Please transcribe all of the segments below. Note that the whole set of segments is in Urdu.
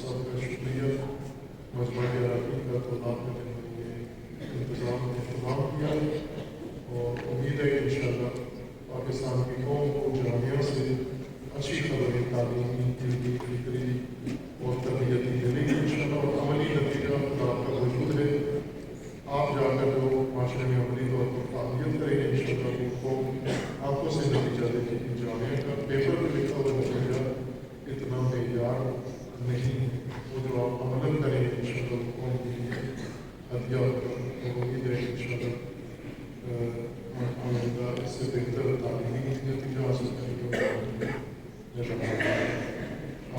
سب کا شکریہ مجمع عراقی کا طلاب نے یہ انتظام اہتمام کیا، اور امید ہے کہ انشاءاللہ پاکستان کی قوم کو جامعہ سے اچھی خبریں تعلیمی، علمی، فکری اور تربیتی ملے گی انشاءاللہ، اور عملی نتیجہ آپ کا موجود ہے۔ آپ جا کر جو معاشرے میں عملی طور پر فعالیت کریں گے انشاءاللہ وہ قوم آپ کو سے نتیجہ دے گی کہ جامعہ کا پیپر میں لکھا ہوا نتیجہ اتنا معیار نہیں، وہ جو آپ عمل کریں گے انشاءاللہ وہ قوم کے لیے ہدیہ ہوگا۔ تو امید ہے کہ انشاءاللہ آئندہ اس سے بہتر تعلیمی نتیجہ حاصل کریں گے۔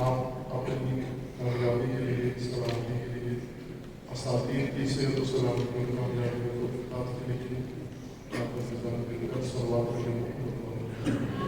آپ اپنی کامیابی کے لیے، سلامتی کے لیے، اساتذہ کی صحت و سلامتی اور کامیابی کو خاص کے لیے آپ کا انتظام کر کر سوال کریں۔